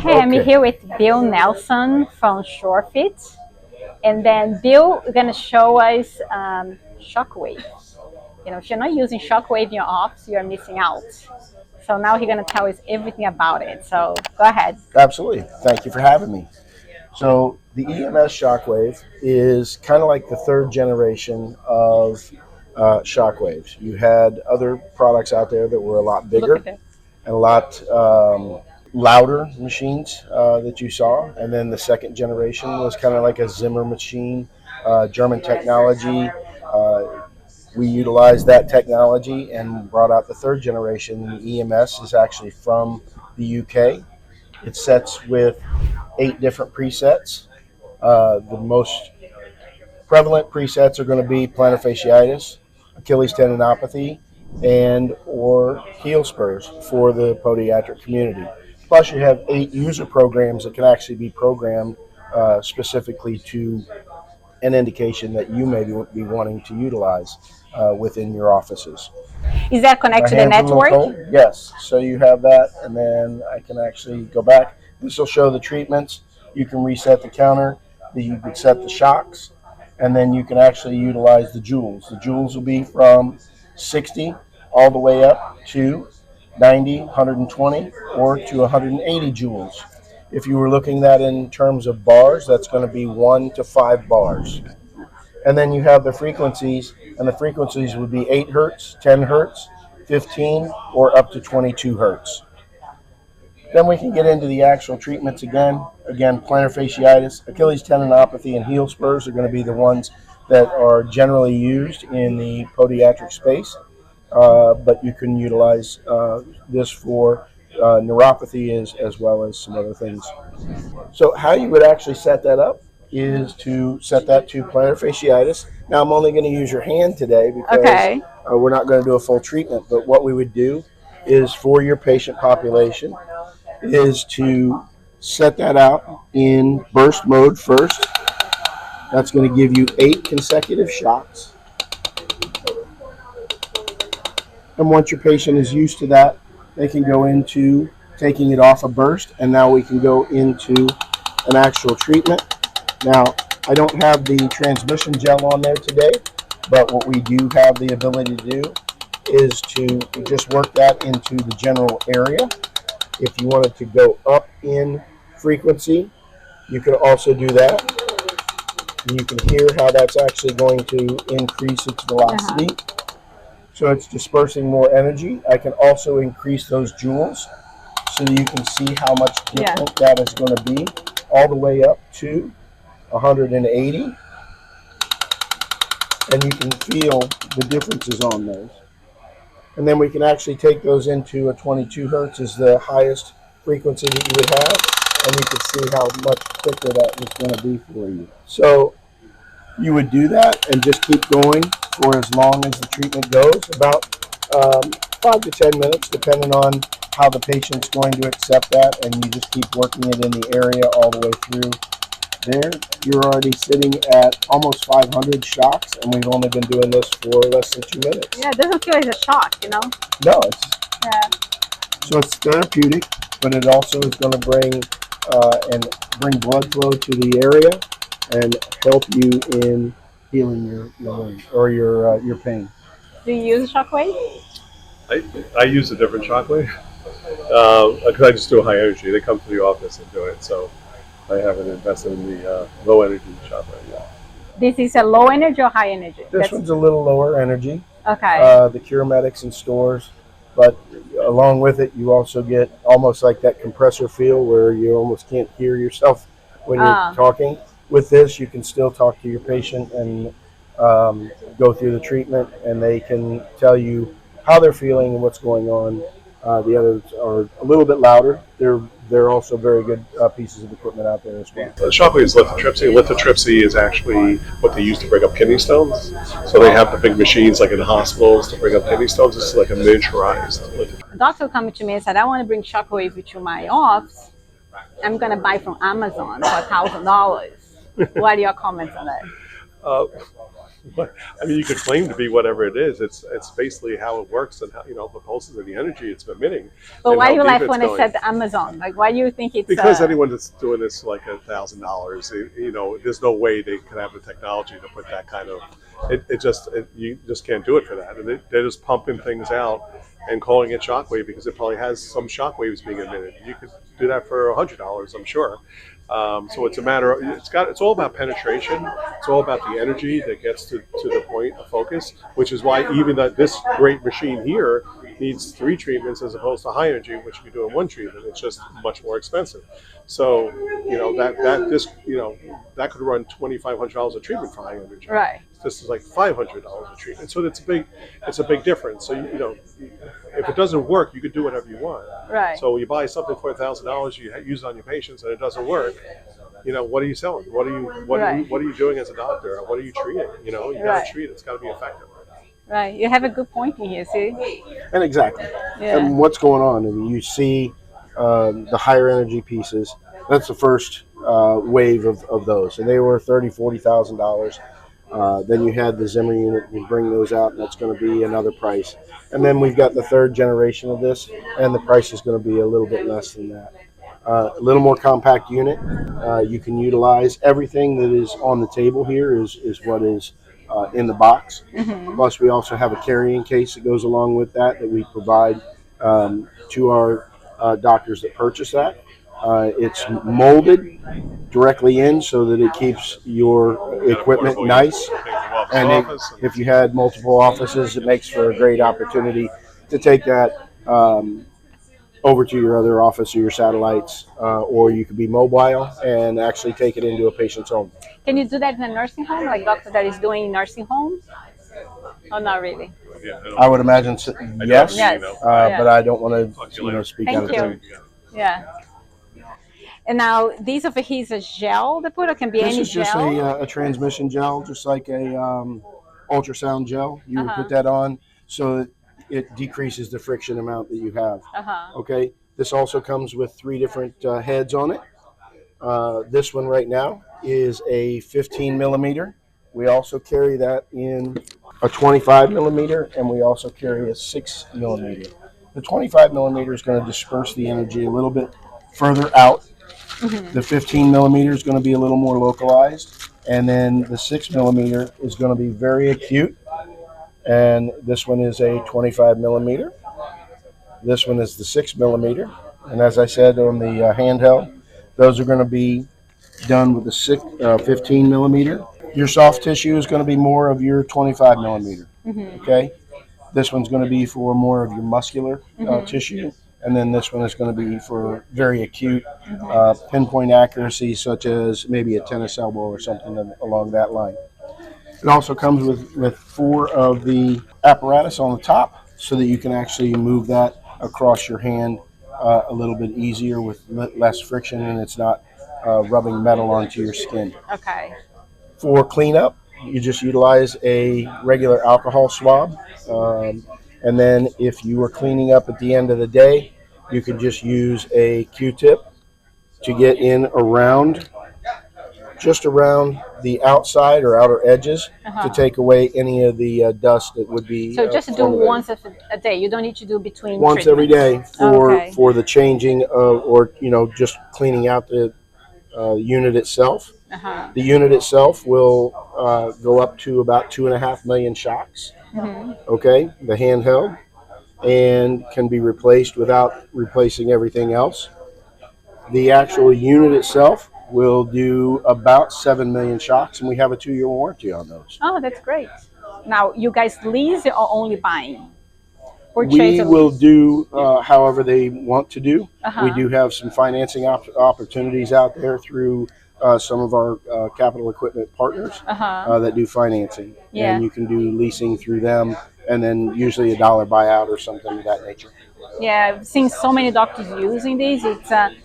Hey, I'm here with Bill Nelson from ShoreFit. And then Bill is going to show us Shockwave. You know, if you're not using Shockwave in your office, you're missing out. So now he's going to tell us everything about it. So go ahead. Absolutely. Thank you for having me. So the EMS Shockwave is kind of like the third generation of Shockwaves. You had other products out there that were a lot bigger and a lot louder machines that you saw. And then the second generation was kind of like a Zimmer machine, German technology. We utilized that technology and brought out the third generation. The EMS is actually from the UK. It sets with 8 different presets. The most prevalent presets are going to be plantar fasciitis, Achilles tendinopathy, and or heel spurs for the podiatric community. Plus, you have 8 user programs that can actually be programmed specifically to an indication that you may be wanting to utilize within your offices. Is that connected to the network? Yes. So you have that, and then I can actually go back. This will show the treatments. You can reset the counter. You can set the shocks, and then you can actually utilize the joules. The joules will be from 60 all the way up to 90, 120, or to 180 joules. If you were looking at that in terms of bars, that's going to be 1 to 5 bars. And then you have the frequencies, and the frequencies would be 8 hertz, 10 hertz, 15, or up to 22 hertz. Then we can get into the actual treatments again. Again, plantar fasciitis, Achilles tendinopathy, and heel spurs are going to be the ones that are generally used in the podiatric space. But you can utilize this for neuropathy as well as some other things. So how you would actually set that up is to set that to plantar fasciitis. Now I'm only going to use your hand today because we're not going to do a full treatment, but what we would do is for your patient population is to set that out in burst mode first. That's going to give you 8 consecutive shocks. And once your patient is used to that, they can go into taking it off a burst, and now we can go into an actual treatment. Now, I don't have the transmission gel on there today, but what we do have the ability to do is to just work that into the general area. If you wanted to go up in frequency, you can also do that. And you can hear how that's actually going to increase its velocity. So it's dispersing more energy. I can also increase those joules so that you can see how much different that is going to be, all the way up to 180. And you can feel the differences on those. And then we can actually take those into a 22 hertz is the highest frequency that you would have, and you can see how much quicker that is going to be for you. So you would do that and just keep going for as long as the treatment goes, about 5 to 10 minutes, depending on how the patient's going to accept that, and you just keep working it in the area all the way through. There, you're already sitting at almost 500 shocks, and we've only been doing this for less than 2 minutes. Yeah, it doesn't feel like a shock, you know? No, so it's therapeutic, but it also is going to bring blood flow to the area and help you in healing your wound or your pain. Do you use Shockwave? I use a different Shockwave because I just do a high energy. They come to the office and do it, so I haven't invested in the low energy Shockwave yet. This is a low energy or high energy? This one's a little lower energy. Okay. The Cure Medics in stores, but along with it, you also get almost like that compressor feel where you almost can't hear yourself when you're talking. With this, you can still talk to your patient and go through the treatment, and they can tell you how they're feeling and what's going on. The others are a little bit louder. They're also very good pieces of equipment out there as well. The Shockwave is lithotripsy. Lithotripsy is actually what they use to break up kidney stones. So they have the big machines like in hospitals to break up kidney stones. This is like a miniaturized lithotripsy. A doctor came to me and said, I want to bring Shockwave to my office. I'm going to buy from Amazon for $1,000. What are your comments on that? I mean, you could claim to be whatever it is. It's basically how it works and how, the pulses and the energy it's emitting. But And why how you deep laugh it's when I going. said Amazon? Like, why do you think it's Because anyone that's doing this like $1,000, there's no way they could have the technology to put that kind of. You just can't do it for that, and they're just pumping things out and calling it shockwave because it probably has some shockwaves being emitted. You could do that for $100, I'm sure. So it's a matter of it's all about penetration. It's all about the energy that gets to the point of focus, which is why even this great machine here needs 3 treatments as opposed to high energy, which we do in 1 treatment. It's just much more expensive. So that could run $2,500 a treatment for high energy. right? This is like $500 a treatment. So it's a big difference. So if it doesn't work, you could do whatever you want. Right. So you buy something for $1,000, you use it on your patients, and it doesn't work. What are you selling? What are you doing as a doctor? What are you treating? You Right. gotta treat it. It's got to be effective. Right. You have a good point in here. See. And exactly. Yeah. And what's going on? And you see the higher energy pieces. That's the first wave of those, and they were $30,000-$40,000. Then you had the Zimmer unit. You bring those out, and that's going to be another price. And then we've got the 3rd generation of this, and the price is going to be a little bit less than that. A little more compact unit. You can utilize everything that is on the table here is what is in the box. Mm-hmm. Plus, we also have a carrying case that goes along with that we provide to our doctors that purchase that. It's molded directly in so that it keeps your equipment nice. And if you had multiple offices, it makes for a great opportunity to take that over to your other office or your satellites, or you could be mobile and actually take it into a patient's home. Can you do that in a nursing home, like doctor that is doing nursing homes? Oh, not really. I would imagine yes, Yes. but I don't want to speak out of Thank turn. you. Yeah. And now these over here is a gel they put, or can be This any is just gel? a transmission gel, just like a ultrasound gel. You would Uh-huh. put that on so that it decreases the friction amount that you have. Uh-huh. Okay. This also comes with 3 different heads on it. This one right now is a 15 millimeter. We also carry that in a 25 millimeter, and we also carry a 6 millimeter. The 25 millimeter is going to disperse the energy a little bit further out. Mm-hmm. The 15 millimeter is going to be a little more localized, and then the 6 millimeter is going to be very acute. And this one is a 25 millimeter. This one is the 6 millimeter. And as I said on the handheld, those are going to be done with the 15 millimeter. Your soft tissue is going to be more of your 25 millimeter. Mm-hmm. Okay. This one's going to be for more of your muscular Mm-hmm. tissue. And then this one is going to be for very acute pinpoint accuracy, such as maybe a tennis elbow or something along that line. It also comes with 4 of the apparatus on the top so that you can actually move that across your hand a little bit easier with less friction, and it's not rubbing metal onto your skin. Okay. For cleanup, you just utilize a regular alcohol swab. And then if you are cleaning up at the end of the day, you can just use a Q-tip to get in just around the outside or outer edges to take away any of the dust that would be. So just do once a day. You don't need to do between once every day Okay. for the changing of, or just cleaning out the unit itself. Uh-huh. The unit itself will go up to about 2.5 million shocks. Mm-hmm. Okay, the handheld, and can be replaced without replacing everything else. The actual unit itself will do about 7 million shocks, and we have a 2-year warranty on those. Oh, that's great. Now, you guys lease or only buying? We will do however they want to do. Uh-huh. We do have some financing opportunities out there through some of our capital equipment partners that do financing. Yeah. And you can do leasing through them, and then usually a dollar buyout or something of that nature. Yeah, I've seen so many doctors using these. It's a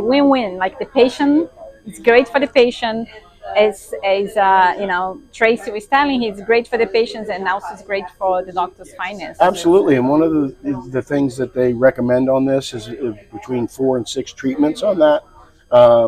win-win. Like the patient, it's great for the patient. As Tracy was telling, it's great for the patients, and also it's great for the doctor's finances. Absolutely, and one of the things that they recommend on this is between 4 and 6 treatments on that.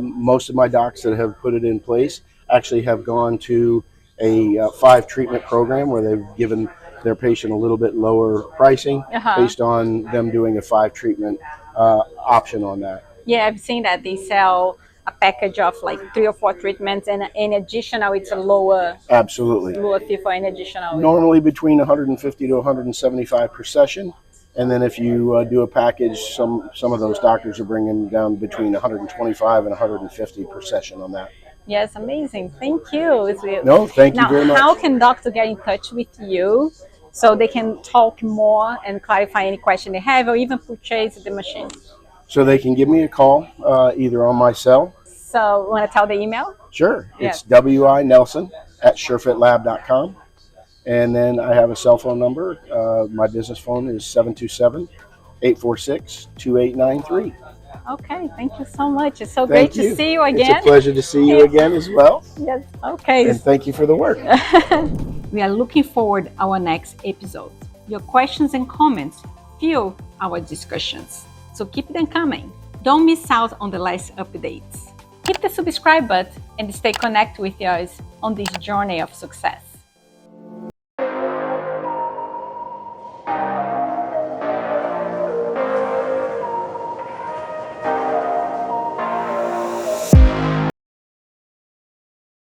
Most of my docs that have put it in place actually have gone to a 5 treatment program where they've given their patient a little bit lower pricing based on them doing a 5 treatment option on that. Yeah, I've seen that they sell a package of like 3 or 4 treatments, and in additional, it's a lower fee for an additional. Normally between 150 to 175 per session, and then if you do a package, some of those doctors are bringing down between 125 and 150 per session on that. Yes, amazing. Thank you. No, thank you very much. Now, how can doctors get in touch with you so they can talk more and clarify any question they have, or even purchase the machine? So they can give me a call either on my cell. So, want to tell the email? Sure. It's winelson@surefitLab.com. And then I have a cell phone number. My business phone is 727-846-2893. Okay, thank you so much. It's so great to see you again. It's a pleasure to see you again as well. Yes, okay. And thank you for the work. We are looking forward to our next episode. Your questions and comments fuel our discussions. So keep them coming. Don't miss out on the latest updates. Hit the subscribe button and stay connected with us on this journey of success.